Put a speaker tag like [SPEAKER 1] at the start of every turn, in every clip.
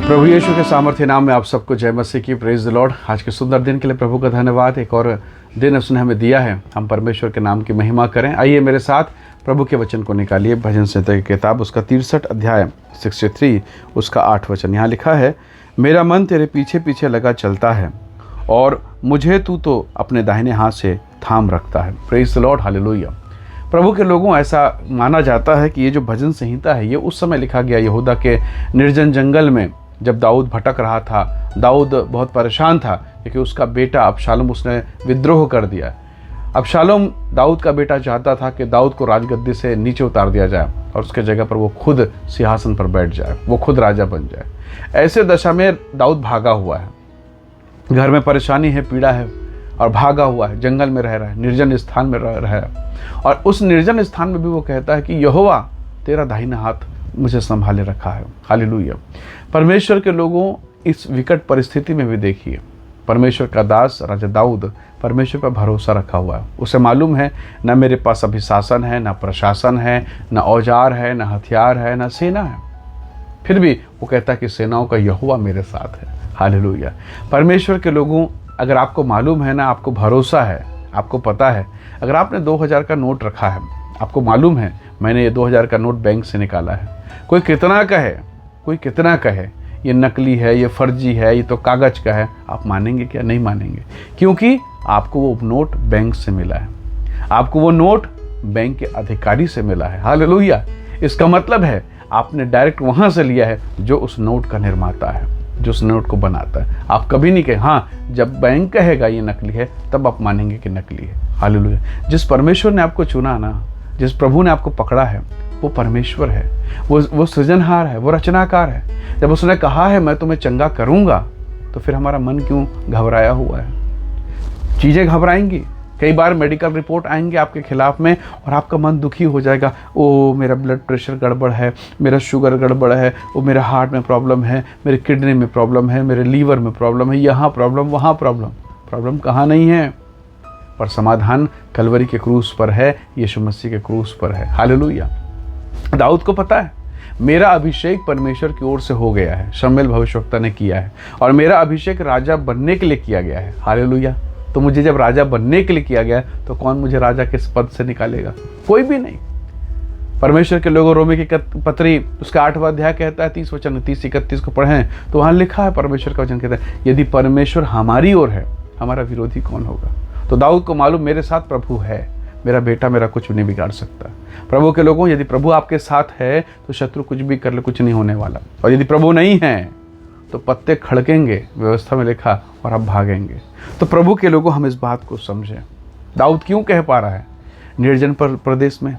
[SPEAKER 1] प्रभु यीशु के सामर्थ्य नाम में आप सबको जय मसीह की। Praise the Lord. आज के सुंदर दिन के लिए प्रभु का धन्यवाद। एक और दिन उसने हमें दिया है, हम परमेश्वर के नाम की महिमा करें। आइए मेरे साथ प्रभु के वचन को निकालिए। भजन संहिता की किताब उसका 63 अध्याय 63 उसका 8 वचन। यहाँ लिखा है, मेरा मन तेरे पीछे पीछे लगा चलता है और मुझे तू तो अपने दाहिने हाथ से थाम रखता है। Praise the Lord, hallelujah. प्रभु के लोगों, ऐसा माना जाता है कि ये जो भजन संहिता है ये उस समय लिखा गया यहूदा के निर्जन जंगल में, जब दाऊद भटक रहा था। दाऊद बहुत परेशान था क्योंकि उसका बेटा अबशालोम उसने विद्रोह कर दिया। अबशालोम दाऊद का बेटा चाहता था कि दाऊद को राजगद्दी से नीचे उतार दिया जाए और उसके जगह पर वो खुद सिंहासन पर बैठ जाए, वो खुद राजा बन जाए। ऐसे दशा में दाऊद भागा हुआ है, घर में परेशानी है, पीड़ा है और भागा हुआ है, जंगल में रह रहा है, निर्जन स्थान में रह रहा है। और उस निर्जन स्थान में भी वो कहता है कि यहोवा तेरा दाहिना हाथ मुझे संभाले रखा है। हालेलुया। परमेश्वर के लोगों, इस विकट परिस्थिति में भी देखिए, परमेश्वर का दास राजा दाऊद परमेश्वर पर भरोसा रखा हुआ है। उसे मालूम है न मेरे पास अभी शासन है, न प्रशासन है, न औजार है, न हथियार है, न सेना है। फिर भी वो कहता है कि सेनाओं का यहोवा मेरे साथ है। हालेलुया। परमेश्वर के लोगों, अगर आपको मालूम है ना, आपको भरोसा है, आपको पता है, अगर आपने 2000 का नोट रखा है, आपको मालूम है मैंने ये 2000 का नोट बैंक से निकाला है, कोई कितना कहे ये नकली है, ये फर्जी है, ये तो कागज का है, आप मानेंगे क्या? नहीं मानेंगे, क्योंकि आपको वो नोट बैंक से मिला है, आपको वो नोट बैंक के अधिकारी से मिला है। हालेलुया। इसका मतलब है आपने डायरेक्ट वहां से लिया है जो उस नोट का निर्माता है, जो उस नोट को बनाता है। आप कभी नहीं कहे, हाँ जब बैंक कहेगा ये नकली है तब आप मानेंगे कि नकली है। हालेलुया। जिस परमेश्वर ने आपको चुना ना, जिस प्रभु ने आपको पकड़ा है, वो परमेश्वर है, वो सृजनहार है, वो रचनाकार है। जब उसने कहा है मैं तुम्हें चंगा करूंगा, तो फिर हमारा मन क्यों घबराया हुआ है? चीज़ें घबराएंगी, कई बार मेडिकल रिपोर्ट आएंगे आपके खिलाफ में और आपका मन दुखी हो जाएगा। ओ मेरा ब्लड प्रेशर गड़बड़ है, मेरा शुगर गड़बड़ है, वो मेरे हार्ट में प्रॉब्लम है, मेरे किडनी में प्रॉब्लम है, मेरे लीवर में प्रॉब्लम है, यहाँ प्रॉब्लम, वहाँ प्रॉब्लम। प्रॉब्लम कहाँ नहीं है, पर समाधान कलवरी के क्रूस पर है, यीशु मसीह के क्रूस पर है। हालेलुया। दाऊद को पता है मेरा अभिषेक परमेश्वर की ओर से हो गया है, शमूएल भविष्यवक्ता ने किया है, और मेरा अभिषेक राजा बनने के लिए किया गया है। हालेलुया। तो मुझे जब राजा बनने के लिए किया गया तो कौन मुझे राजा के पद से निकालेगा? कोई भी नहीं। परमेश्वर के लोगों, रोमी की पत्री उसका 8वां अध्याय कहता है 30 वचन 30-31 को पढ़ें तो वहाँ लिखा है, परमेश्वर का वचन कहता है, यदि परमेश्वर हमारी ओर है, हमारा विरोधी कौन होगा? तो दाऊद को मालूम मेरे साथ प्रभु है, मेरा बेटा मेरा कुछ नहीं बिगाड़ सकता। प्रभु के लोगों, यदि प्रभु आपके साथ है तो शत्रु कुछ भी कर ले, कुछ नहीं होने वाला। और यदि प्रभु नहीं है तो पत्ते खड़केंगे, व्यवस्था में लिखा, और आप भागेंगे। तो प्रभु के लोगों, हम इस बात को समझें। दाऊद क्यों कह पा रहा है निर्जन प्रदेश में,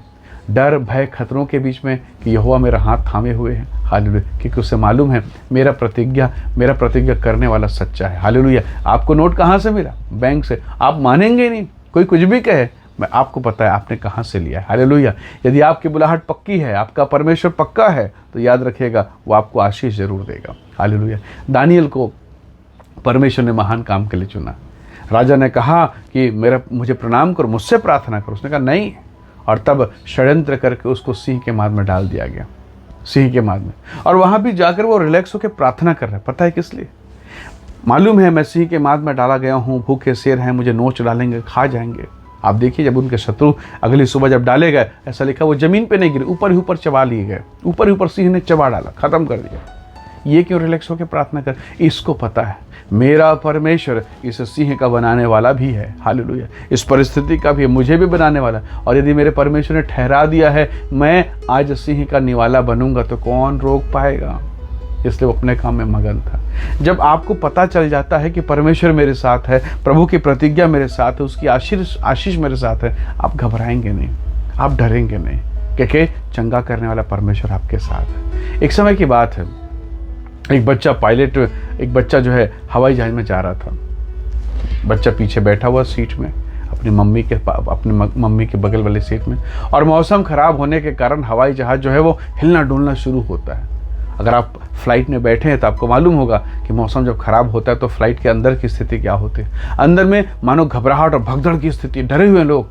[SPEAKER 1] डर भय खतरों के बीच में, कि यहोवा मेरा हाथ थामे हुए हैं। हालेलुया। क्योंकि उसे मालूम है मेरा प्रतिज्ञा करने वाला सच्चा है। हालेलुया। आपको नोट कहाँ से मिला? बैंक से। आप मानेंगे नहीं, कोई कुछ भी कहे, मैं आपको पता है आपने कहाँ से लिया है। हालेलुया। यदि आपकी बुलाहट पक्की है, आपका परमेश्वर पक्का है, तो याद रखिएगा वो आपको आशीष जरूर देगा। हालेलुया। दानियल को परमेश्वर ने महान काम के लिए चुना। राजा ने कहा कि मुझे प्रणाम करो, मुझसे प्रार्थना करो। उसने कहा नहीं, और तब षड्यंत्र करके उसको सिंह के माद में डाल दिया गया, सिंह के माद में। और वहाँ भी जाकर वो रिलैक्स होकर प्रार्थना कर रहा है। पता है किस लिए? मालूम है मैं सिंह के माद में डाला गया हूँ, भूखे शेर हैं, मुझे नोच डालेंगे, खा जाएंगे। आप देखिए, जब उनके शत्रु अगली सुबह जब डाले गए, ऐसा लिखा वो जमीन पे नहीं गिरे, ऊपर ही ऊपर चबा लिए गए, ऊपर ही ऊपर सिंह ने चबा डाला, खत्म कर दिया। ये क्यों रिलैक्स होकर प्रार्थना कर? इसको पता है मेरा परमेश्वर इस सिंह का बनाने वाला भी है। हालेलुया। इस परिस्थिति का भी मुझे भी बनाने वाला। और यदि मेरे परमेश्वर ने ठहरा दिया है मैं आज सिंह का निवाला बनूंगा, तो कौन रोक पाएगा? इसलिए वो अपने काम में मगन था। जब आपको पता चल जाता है कि परमेश्वर मेरे साथ है, प्रभु की प्रतिज्ञा मेरे साथ है, उसकी आशीष मेरे साथ है, आप घबराएंगे नहीं, आप डरेंगे नहीं, क्योंकि चंगा करने वाला परमेश्वर आपके साथ है। एक समय की बात है, एक बच्चा जो है हवाई जहाज में जा रहा था। बच्चा पीछे बैठा हुआ सीट में, अपनी मम्मी के बगल वाली सीट में, और मौसम खराब होने के कारण हवाई जहाज जो है वो हिलना डुलना शुरू होता है। अगर आप फ्लाइट में बैठे हैं तो आपको मालूम होगा कि मौसम जब खराब होता है तो फ्लाइट के अंदर की स्थिति क्या होती है। अंदर में मानो घबराहट और भगदड़ की स्थिति, डरे हुए लोग।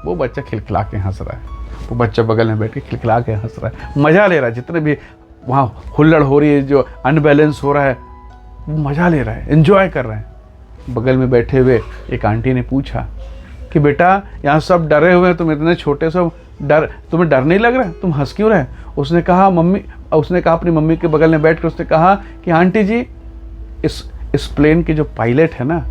[SPEAKER 1] वो बच्चा खिलखिला के हंस रहा है, वो बच्चा बगल में बैठ के खिलखिला के हंस रहा है, मजा ले रहा है। जितने भी वहाँ हुल्लड़ हो रही है, जो अनबैलेंस हो रहा है, वो मज़ा ले रहा है, एंजॉय कर रहे हैं। बगल में बैठे हुए एक आंटी ने पूछा कि बेटा यहाँ सब डरे हुए हैं, तुम इतने छोटे से तुम्हें डर नहीं लग रहा है, तुम हंस क्यों रहे? उसने कहा अपनी मम्मी के बगल में बैठ कर उसने कहा कि आंटी जी, इस प्लेन के जो पायलट है ना,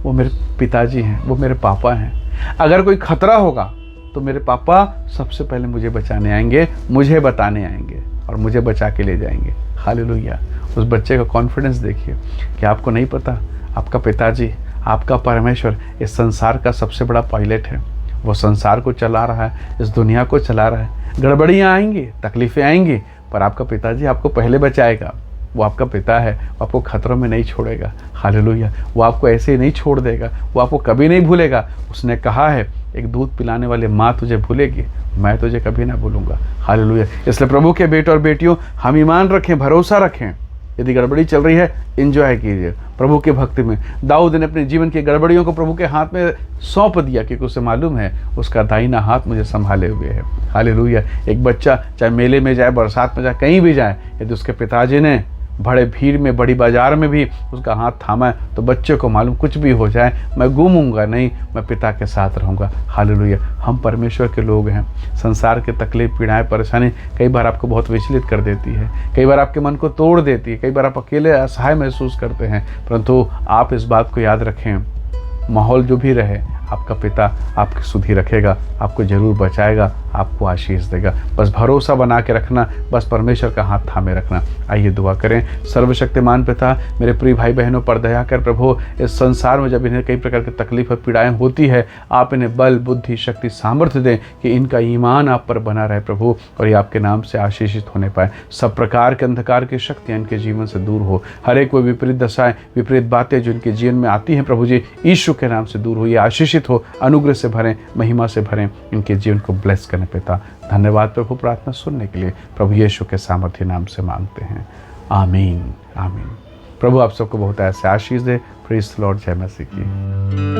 [SPEAKER 1] वो मेरे पिताजी हैं, वो मेरे पापा हैं। अगर कोई खतरा होगा तो मेरे पापा सबसे पहले मुझे बचाने आएंगे, मुझे बताने आएंगे और मुझे बचा के ले जाएंगे। हालेलुया। उस बच्चे का कॉन्फिडेंस देखिए कि आपको नहीं पता, आपका पिताजी, आपका परमेश्वर इस संसार का सबसे बड़ा पायलट है। वो संसार को चला रहा है, इस दुनिया को चला रहा है। गड़बड़ियाँ आएंगी, तकलीफ़ें आएंगी, पर आपका पिताजी आपको पहले बचाएगा। वो आपका पिता है, वो आपको खतरों में नहीं छोड़ेगा। हालेलुया। वो आपको ऐसे ही नहीं छोड़ देगा, वो आपको कभी नहीं भूलेगा। उसने कहा है, एक दूध पिलाने वाली माँ तुझे भूलेगी, मैं तुझे कभी ना भूलूंगा। हालेलुया। इसलिए प्रभु के बेटे और बेटियों, हम ईमान रखें, भरोसा रखें। यदि गड़बड़ी चल रही है, एंजॉय कीजिए प्रभु के भक्ति में। दाऊद ने अपने जीवन की गड़बड़ियों को प्रभु के हाथ में सौंप दिया, क्योंकि उसे मालूम है उसका दाहिना हाथ मुझे संभाले हुए है। हालेलुया। एक बच्चा चाहे मेले में जाए, बरसात में जाए, कहीं भी जाए, यदि उसके पिताजी ने बड़े भीड़ में, बड़ी बाजार में भी उसका हाथ थामा है, तो बच्चे को मालूम कुछ भी हो जाए, मैं गुमूंगा नहीं, मैं पिता के साथ रहूँगा। हालेलुया। हम परमेश्वर के लोग हैं। संसार के तकलीफ, पीड़ाएं, परेशानी कई बार आपको बहुत विचलित कर देती है, कई बार आपके मन को तोड़ देती है, कई बार आप अकेले असहाय महसूस करते हैं, परंतु आप इस बात को याद रखें, माहौल जो भी रहे, आपका पिता आपकी सुधि रखेगा, आपको जरूर बचाएगा, आपको आशीष देगा। बस भरोसा बना के रखना, बस परमेश्वर का हाथ थामे रखना। आइए दुआ करें। सर्वशक्तिमान पिता, मेरे प्रिय भाई बहनों पर दया कर प्रभु। इस संसार में जब इन्हें कई प्रकार की तकलीफ और पीड़ाएं होती है, आप इन्हें बल, बुद्धि, शक्ति, सामर्थ्य दें कि इनका ईमान आप पर बना रहे प्रभु, और ये आपके नाम से आशीषित होने पाए। सब प्रकार के अंधकार की शक्तियाँ इनके जीवन से दूर हो। हर एक कोई विपरीत दशाएं, विपरीत बातें जो इनके जीवन में आती हैं प्रभु जी, यीशु के नाम से दूर हो। ये आशीषित हो, अनुग्रह से भरें, महिमा से भरें, इनके जीवन को ब्लेस करें पिता। धन्यवाद प्रभु, प्रार्थना सुनने के लिए प्रभु यीशु के सामर्थ्य नाम से मांगते हैं। आमीन, आमीन। प्रभु आप सबको बहुत ऐसे आशीष दे। Praise the Lord. जय मसीह की।